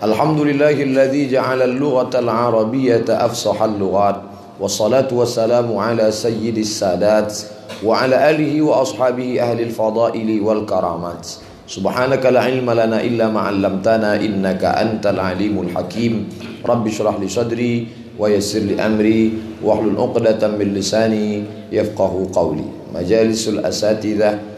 Alhamdulillahilladzi ja'ala al-lughata al-arabiyyata afsahal lughat. Wassalatu wassalamu ala sayyidis sadat wa ala alihi wa ashabihi ahli al-fadaili wal karamat. Subhanaka la ilma lana illa ma 'allamtana innaka antal alimul hakim. Rabbi shrah li sadri wa yassir li amri wahlul 'uqdatam min lisani yafqahu qawli. Majalisul asatidzah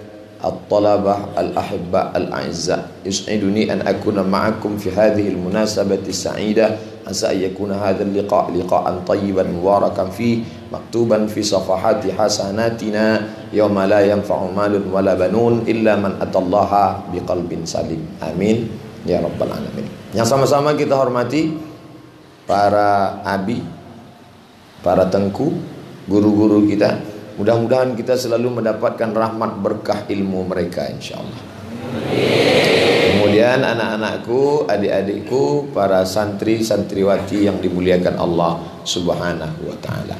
الطلبة الأحباء الأعزاء يسعدني أن أكون معكم في هذه المناسبة السعيدة عسى أن يكون هذا اللقاء لقاء طيبا مباركا فيه مكتوبا في صفحات حسناتنا يوم لا ينفع مال ولا بنون إلا من أتى الله بقلب سليم آمين يا رب العالمين. Yang sama-sama kita hormati para abi, para tengku, guru-guru kita. Mudah-mudahan kita selalu mendapatkan rahmat berkah ilmu mereka insyaallah. Kemudian anak-anakku, adik-adikku, para santri santriwati yang dimuliakan Allah Subhanahu wa taala.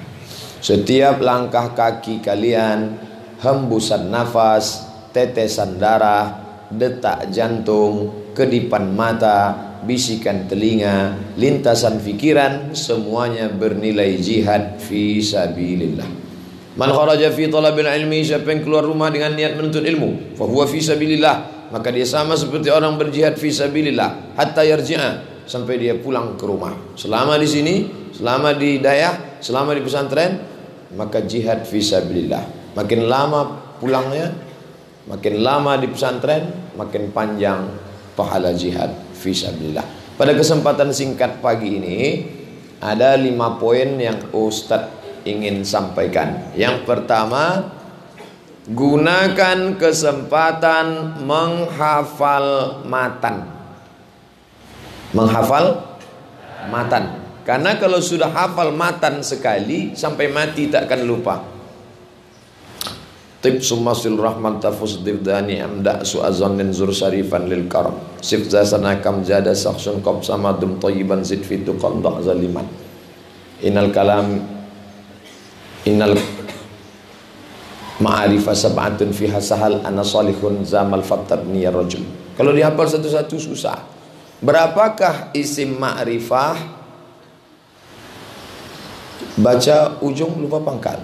Setiap langkah kaki kalian, hembusan nafas, tetesan darah, detak jantung, kedipan mata, bisikan telinga, lintasan pikiran, semuanya bernilai jihad fi sabilillah. Man kharaja fi talabil ilmi, siapa yang keluar rumah dengan niat menuntut ilmu, fa huwa fi sabilillah, maka dia sama seperti orang berjihad fi sabilillah hatta yarji'a, sampai dia pulang ke rumah. Selama di sini, selama di dayah, selama di pesantren, maka jihad fi sabilillah. Makin lama pulangnya, makin lama di pesantren, makin panjang pahala jihad fi sabilillah. Pada kesempatan singkat pagi ini ada 5 poin yang Ustadz ingin sampaikan. Yang pertama, gunakan kesempatan menghafal matan. Menghafal matan. Karena kalau sudah hafal matan sekali, sampai mati tak akan lupa. Tib sumasil rahman tafus divdani amda su'azan zur syarifan lil karam. Sifza sanakam jada saksun qab samadum tayyiban zid fitu qandak zaliman. Innal ma'arifah sab'atun fiha sahal ana salihun zamal fattabni ya rajul. Kalau dihafal satu-satu susah. Berapakah isim ma'rifah? Baca ujung lupa pangkal.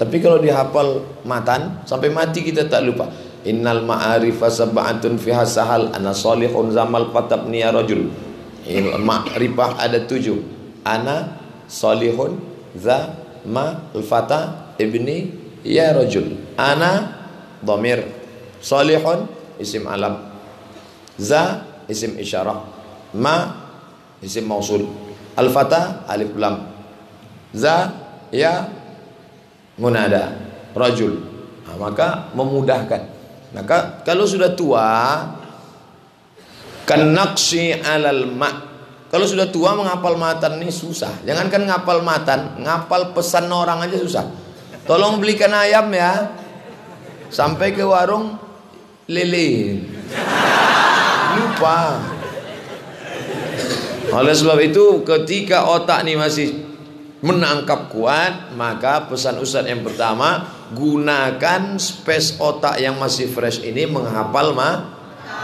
Tapi kalau dihafal matan sampai mati kita tak lupa. Innal ma'arifah sab'atun fiha sahal ana salihun zamal fattabni ya rajul. Ma'rifah ada 7. Ana salihun za ma al-fata ibni ya rajul. Ana dhamir, salihun isim alam, za isim isyarah, ma isim mausul, al-fata alif lam, za ya munada, rajul. Maka memudahkan. Maka kalau sudah tua, kan naqsi alal ma'. Kalau sudah tua menghafal matan ini susah. Jangankan ngapal matan, ngapal pesan orang aja susah. Tolong belikan ayam ya. Sampai ke warung lele. Lupa. Oleh sebab itu ketika otak ini masih menangkap kuat, maka pesan Ustaz yang pertama, gunakan space otak yang masih fresh ini menghafal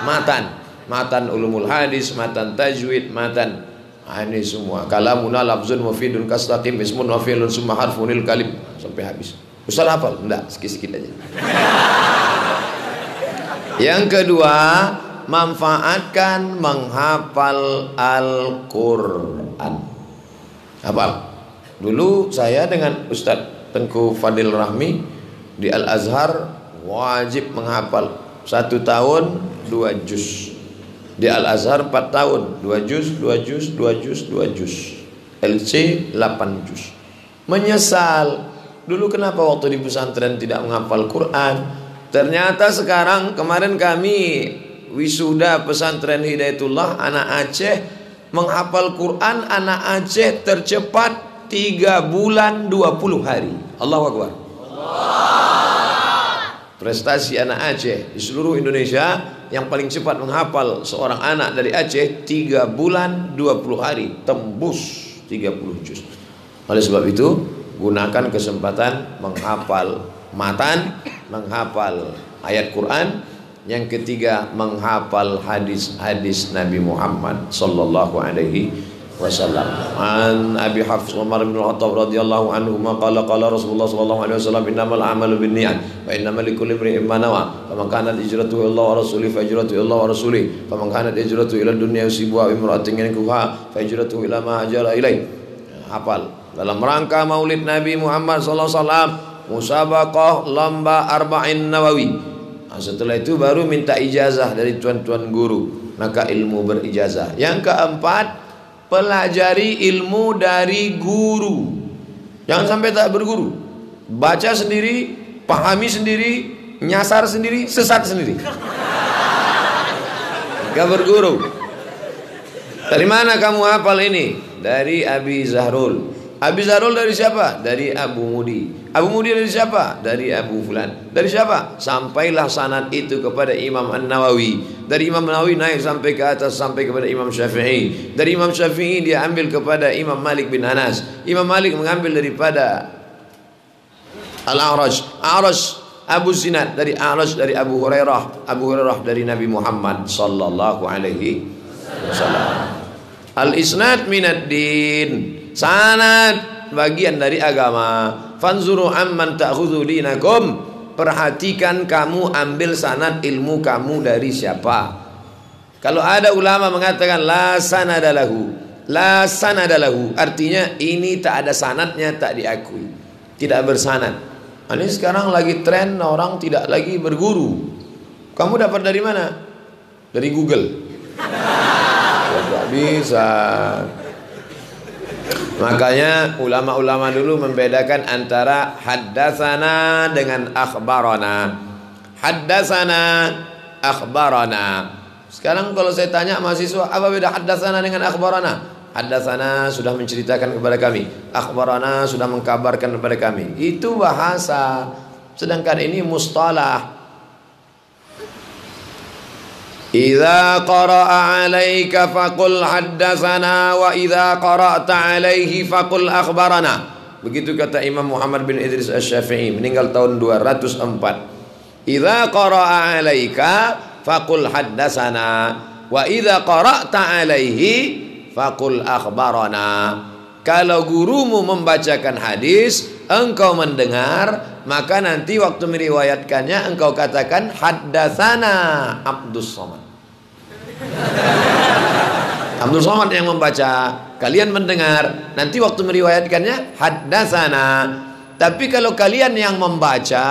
matan. Matan ulumul hadis, matan tajwid, matan ini semua. Kalamuna lafzun mufidun kastaqim ismun wa fi'lun summa harfunil kalim sampai habis. Ustaz hafal? Enggak, sikit-sikit aja. Yang kedua, manfaatkan menghafal Al-Qur'an. Hafal. Dulu saya dengan Ustaz Tengku Fadil Rahmi di Al-Azhar wajib menghafal 1 tahun 2 juz. Di Al-Azhar 4 tahun 2 juz, 2 juz, 2 juz, 2 juz. LC 8 juz. Menyesal. Dulu kenapa waktu di pesantren tidak menghafal Quran? Ternyata sekarang, kemarin kami wisuda pesantren Hidayatullah anak Aceh, menghafal Quran anak Aceh tercepat 3 bulan 20 hari. Allahu Akbar. Prestasi anak Aceh di seluruh Indonesia, yang paling cepat menghafal seorang anak dari Aceh 3 bulan 20 hari, tembus 30 juz. Oleh sebab itu, gunakan kesempatan menghafal matan, menghafal ayat Quran Yang ketiga, menghafal hadis-hadis Nabi Muhammad sallallahu alaihi wasallam. An Abi Hafs Umar bin Khattab radhiyallahu anhu qala qala Rasulullah sallallahu alaihi wasallam innamal a'malu binniyat wa innamal likulli imrin ma nawa faman kanat hijratuhu ila Allah wa rasulihi fa hijratuhu ila Allah wa rasulihi faman kanat hijratuhu ila dunya yusibuha wa imra'atin yankuha fa hijratuhu ila ma hajara ilaih. Hafal. Dalam rangka Maulid Nabi Muhammad sallallahu alaihi wasallam, musabaqah lomba arba'in nawawi. Nah, setelah itu baru minta ijazah dari tuan-tuan guru, maka ilmu berijazah. Yang keempat, pelajari ilmu dari guru. Jangan sampai tak berguru. Baca sendiri, pahami sendiri, nyasar sendiri, sesat sendiri. Gak berguru. Dari mana kamu hafal ini? Dari Abi Zahrul. Abi Zahrul dari siapa? Dari Abu Mudi. Abu Mudi dari siapa? Dari Abu Fulan. Dari siapa? Sampailah sanad itu kepada Imam An-Nawawi. Dari Imam Nawawi naik sampai ke atas, sampai kepada Imam Syafi'i. Dari Imam Syafi'i dia ambil kepada Imam Malik bin Anas. Imam Malik mengambil daripada Al-A'raj. A'raj Abu Zinad dari A'raj dari Abu Hurairah. Abu Hurairah dari Nabi Muhammad sallallahu alaihi wasallam. Al-isnad minad din. Sanad bagian dari agama. Fanzuru amman ta'khudhu dinakum. Perhatikan kamu ambil sanad ilmu kamu dari siapa. Kalau ada ulama mengatakan la sanadalahu, la sanadalahu, artinya ini tak ada sanadnya, tak diakui, tidak bersanad. Ini sekarang lagi tren orang tidak lagi berguru. Kamu dapat dari mana? Dari Google. Tidak bisa. Makanya ulama-ulama dulu membedakan antara haddatsana dengan akhbarana. Haddatsana, akhbarana. Sekarang kalau saya tanya mahasiswa, apa beda haddatsana dengan akhbarana? Haddatsana sudah menceritakan kepada kami, akhbarana sudah mengkabarkan kepada kami. Itu bahasa. Sedangkan ini mustalah. Idza qara'a 'alaika faqul haddatsana wa idza qara'ta 'alaihi faqul akhbarana. Begitu kata Imam Muhammad bin Idris Asy-Syafi'i, meninggal tahun 204. Idza qara'a 'alaika faqul haddatsana wa idza qara'ta 'alaihi faqul akhbarana. Kalau gurumu membacakan hadis, engkau mendengar, maka nanti waktu meriwayatkannya engkau katakan haddatsana Abdus Somad. Abdul Somad yang membaca, kalian mendengar, nanti waktu meriwayatkannya haddatsana. Tapi kalau kalian yang membaca,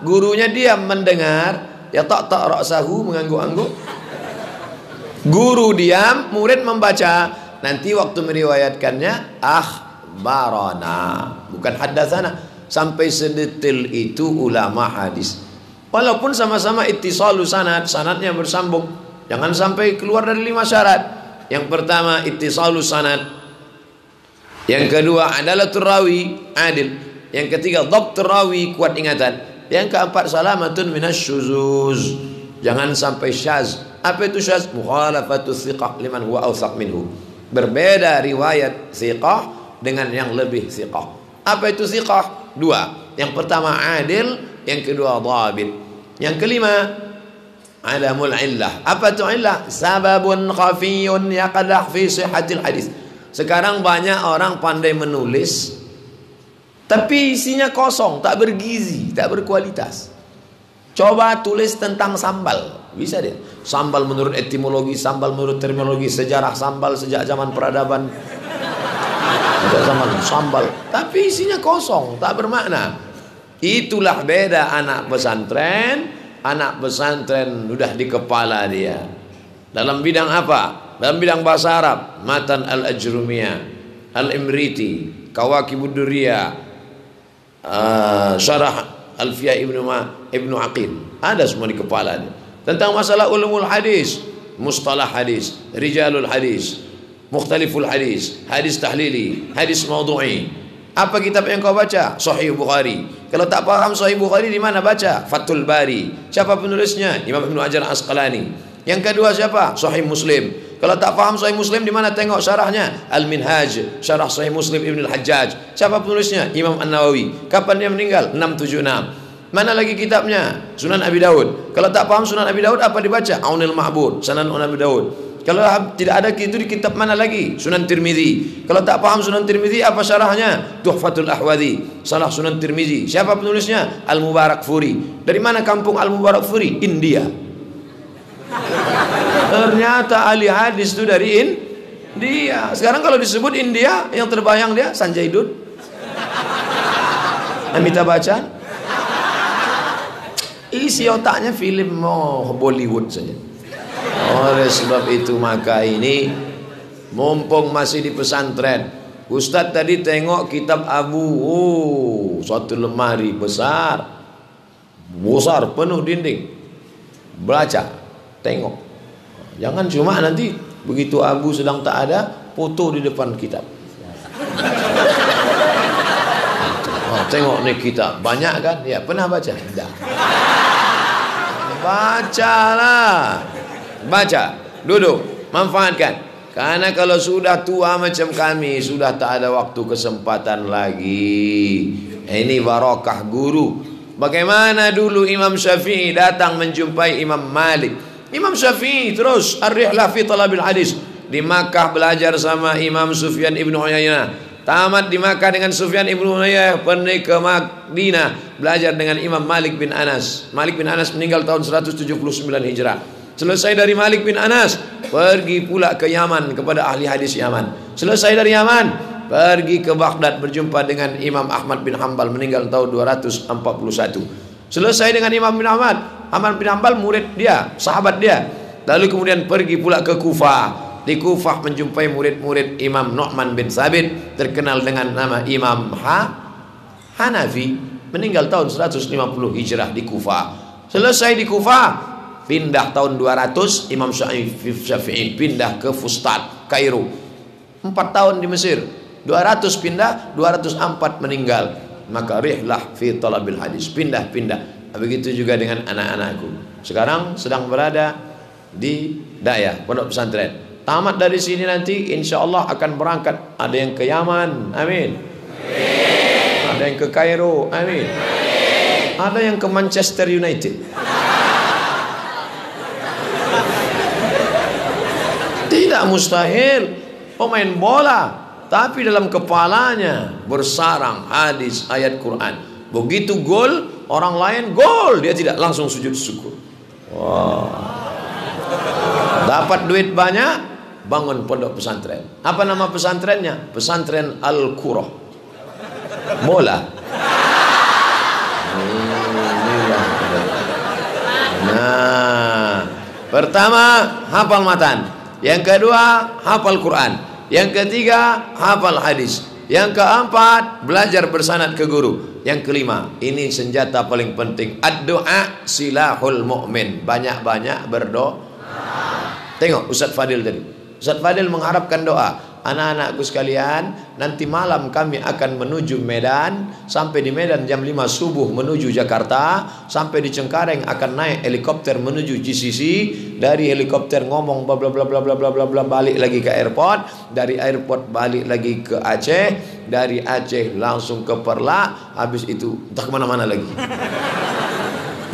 gurunya diam mendengar, ya tak ra'sahu, mengangguk-angguk. Guru diam, murid membaca, nanti waktu meriwayatkannya akhbarana, bukan haddatsana. Sampai sedetil itu ulama hadis. Walaupun sama-sama ittisalu sanad, sanadnya bersambung. Jangan sampai keluar dari 5 syarat. Yang pertama ittisalu sanad. Yang kedua adalatul rawi, adil. Yang ketiga dhabtur rawi, kuat ingatan. Yang keempat salamatun minasyuzuz. Jangan sampai syaz. Apa itu syaz? Mukhalafatu thiqah liman huwa awthaq minhu. Berbeda riwayat thiqah dengan yang lebih thiqah. Apa itu thiqah? 2. Yang pertama adil, yang kedua dhabit. Yang kelima adamul illah. Apa itu illah? Sababun khafiyun yaqdah fi sihhatil hadis. Sekarang banyak orang pandai menulis tapi isinya kosong, tak bergizi, tak berkualitas. Coba tulis tentang sambal, bisa dia. Sambal menurut etimologi, sambal menurut terminologi, sejarah sambal sejak zaman peradaban. Sambal, tapi isinya kosong, tak bermakna. Itulah beda anak pesantren. Anak pesantren sudah di kepala dia. Dalam bidang apa? Dalam bidang bahasa Arab, Matan al-Ajrumiyah, Al-Imriti, Kawakibud Duriyah, Syarah Alfiyah Ibnu Aqil. Ada semua di kepala dia. Tentang masalah ulumul hadis, mustalah hadis, rijalul hadis, mukhtaliful hadis, hadis tahlili, hadis maudhu'i. Apa kitab yang kau baca? Sahih Bukhari. Kalau tak paham Sahih Bukhari di mana baca? Fathul Bari. Siapa penulisnya? Imam Ibnu Hajar Asqalani. Yang kedua siapa? Sahih Muslim. Kalau tak paham Sahih Muslim di mana tengok syarahnya? Al-Minhaj, syarah Sahih Muslim Ibnu Al-Hajjaj. Siapa penulisnya? Imam An-Nawawi. Kapan dia meninggal? 676. Mana lagi kitabnya? Sunan Abi Daud. Kalau tak paham Sunan Abi Daud, apa dibaca? Aunil Ma'bud, Sunan Abi Daud. Kalau tidak ada itu di kitab mana lagi? Sunan Tirmizi. Kalau tak paham Sunan Tirmizi, apa syarahnya? Tuhfatul Ahwadhi, salah Sunan Tirmizi. Siapa penulisnya? Al-Mubarakfuri. Dari mana kampung Al-Mubarakfuri? India. Ternyata ahli hadis itu dari India. Sekarang kalau disebut India, yang terbayang dia Sanjay Dutt, Amitabh Bachchan. Isi otaknya film Bollywood saja. Oleh sebab itu maka ini mumpung masih di pesantren, Ustadz tadi tengok kitab Abu, suatu lemari besar penuh dinding. Baca, tengok. Jangan cuma nanti begitu Abu sedang tak ada, foto di depan kitab. Tengok nih kitab, banyak kan? Ya, pernah baca? Tidak. Bacalah. Baca, duduk, manfaatkan. Karena kalau sudah tua macam kami, sudah tak ada waktu kesempatan lagi. Ini barakah guru. Bagaimana dulu Imam Syafi'i datang menjumpai Imam Malik. Imam Syafi'i terus ar-rihlah fi talabil hadis. Di Makkah belajar sama Imam Sufyan ibn Uyainah. Tamat di Makkah dengan Sufyan ibn Uyainah, pergi ke Madinah belajar dengan Imam Malik bin Anas. Malik bin Anas meninggal tahun 179 Hijrah. Selesai dari Malik bin Anas, pergi pula ke Yaman kepada ahli hadis Yaman. Selesai dari Yaman, pergi ke Baghdad berjumpa dengan Imam Ahmad bin Hanbal, meninggal tahun 241. Selesai dengan Imam bin Ahmad bin Hanbal murid dia, sahabat dia. Lalu kemudian pergi pula ke Kufah. Di Kufah menjumpai murid-murid Imam Nu'man bin Sabit, terkenal dengan nama Imam Hanafi, meninggal tahun 150 Hijrah di Kufah. Selesai di Kufah, pindah tahun 200, Imam Syafi'i pindah ke Fustat, Kairo. 4 tahun di Mesir. 200 pindah, 204 meninggal. Maka rihlah fi talabil hadis, pindah-pindah. Begitu juga dengan anak-anakku. Sekarang sedang berada di Daya, pondok pesantren. Tamat dari sini nanti insya Allah akan berangkat. Ada yang ke Yaman, amin. Ada yang ke Kairo, amin. Ada yang ke Manchester United. Tidak mustahil pemain bola, tapi dalam kepalanya bersarang hadis ayat Quran. Begitu gol, orang lain gol, dia tidak langsung sujud syukur. Wow. Dapat duit banyak, bangun pondok pesantren. Apa nama pesantrennya? Pesantren Al-Qurah. Bola. Nah, pertama hafal matan, yang kedua hafal Quran, yang ketiga hafal hadis, yang keempat belajar bersanad ke guru, yang kelima ini senjata paling penting, ad-du'a silahul mu'min. Banyak-banyak berdoa. Tengok Ustaz Fadil tadi. Ustaz Fadil mengharapkan doa. Anak-anakku sekalian, nanti malam kami akan menuju Medan. Sampai di Medan jam 5 subuh menuju Jakarta. Sampai di Cengkareng akan naik helikopter menuju GCC. Dari helikopter ngomong bla bla bla bla bla bla bla bla, balik lagi ke airport. Dari airport balik lagi ke Aceh. Dari Aceh langsung ke Perla. Habis itu entah kemana-mana lagi.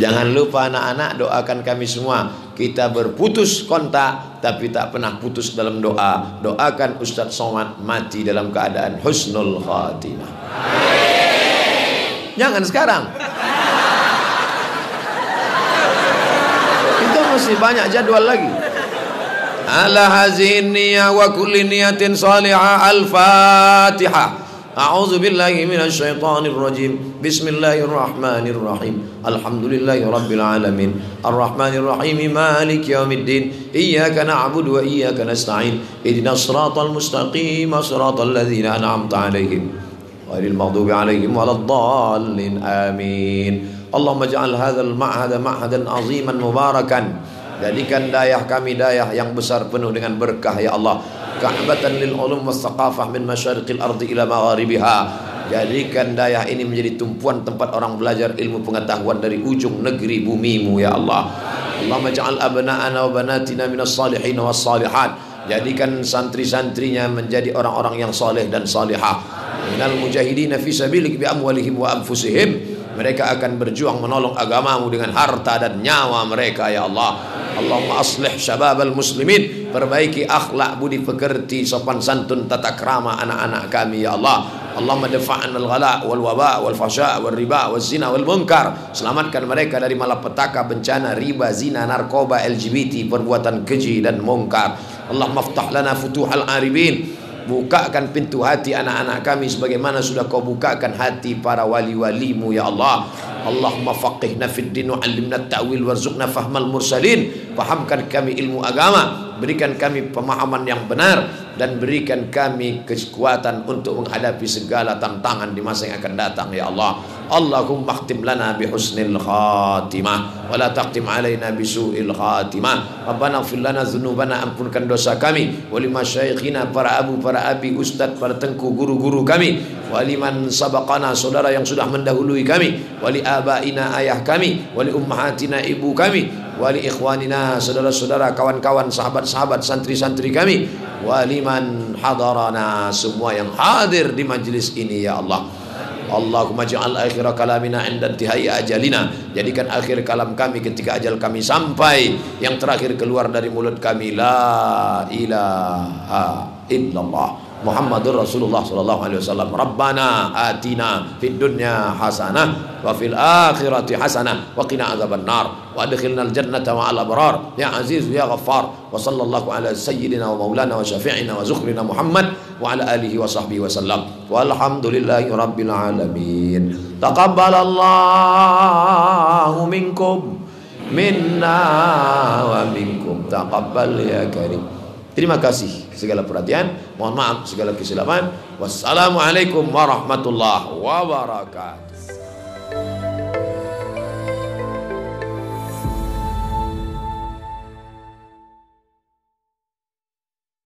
Jangan lupa anak-anak, doakan kami semua. Kita berputus kontak tapi tak pernah putus dalam doa. Doakan Ustaz Somad mati dalam keadaan husnul khatimah. Jangan sekarang. Kita masih banyak jadwal lagi. Ala hazin niyah wa kulli niyatin salihah. Al-Fatihah. A'udzu billahi minasy syaithanir rajim. Bismillahirrahmanirrahim. Alhamdulillahi rabbil alamin. Arrahmanir rahim. Maliki yaumiddin. Iyyaka na'budu wa iyyaka nasta'in. Ihdinas shiratal mustaqim. Shiratal ladzina an'amta 'alaihim ghairil maghdubi 'alaihim waladdallin. Amin. Allahumma ij'al hadzal ma'hada ma'hadan 'aziman mubarakan. Jadikan dayah kami dayah yang besar penuh dengan berkah ya Allah. Ka'batan lil ulum was thaqafah min masyariqil ardi ila magharibiha. Jadikan dayah ini menjadi tumpuan tempat orang belajar ilmu pengetahuan dari ujung negeri bumimu ya Allah. Allahumma ja'al abna'ana wa banatina minas salihin was salihat. Jadikan santri-santrinya menjadi orang-orang yang saleh dan salihah. Minal mujahidin fi sabilik bi amwalihim wa anfusihim. Mereka akan berjuang menolong agamamu dengan harta dan nyawa mereka ya Allah. Allahumma aslih syababal muslimin, perbaiki akhlak, budi pekerti, sopan santun, tata krama anak-anak kami ya Allah. Allahumma dafa'an al-ghala wal waba wal fasha wal riba wal zina wal munkar. Selamatkan mereka dari malapetaka, bencana, riba, zina, narkoba, LGBT, perbuatan keji dan munkar. Allahumma ftah lana futuhal arifin, bukakan pintu hati anak-anak kami sebagaimana sudah kau bukakan hati para wali-walimu ya Allah. Allahumma faqihna fid din wa 'allimna at-ta'wil warzuqna fahmal mursalin. Fahamkan kami ilmu agama, berikan kami pemahaman yang benar, dan berikan kami kekuatan untuk menghadapi segala tantangan di masa yang akan datang ya Allah. Allahumma khtim lana bi husnil khatimah wa la taqtim alaina bi su'il khatimah. Rabbana ighfir lana dzunubana, ampunkan dosa kami, wa limasyayikhina, para abu, para abi, ustaz, para tengku, guru-guru kami, wa liman sabaqana, saudara yang sudah mendahului kami, wa li abaina, ayah kami, wa li ummahatina, ibu kami, wa li ikhwanina, saudara-saudara, kawan-kawan, sahabat-sahabat, santri-santri kami, wa liman hadarana, semua yang hadir di majlis ini ya Allah. Allahumma ja'al akhir kalamina 'inda intihai ajalina, jadikan akhir kalam kami ketika ajal kami sampai, yang terakhir keluar dari mulut kami la ilaha illallah Muhammadur Rasulullah sallallahu alaihi wasallam. Rabbana atina fid dunya hasanah wa fil akhirati hasanah wa qina adzaban nar wa adkhilnal jannata ma'al abrar ya aziz ya ghaffar. Wa sallallahu ala sayyidina wa maulana wa syafi'ina wa zukhrina Muhammad wa ala alihi wa sahbihi wa sallam. Walhamdulillahi rabbil alamin. Taqabbalallahu minkum minna wa minkum taqabbal ya karim. Terima kasih segala perhatian, mohon maaf segala kesilapan. Wassalamualaikum warahmatullahi wabarakatuh.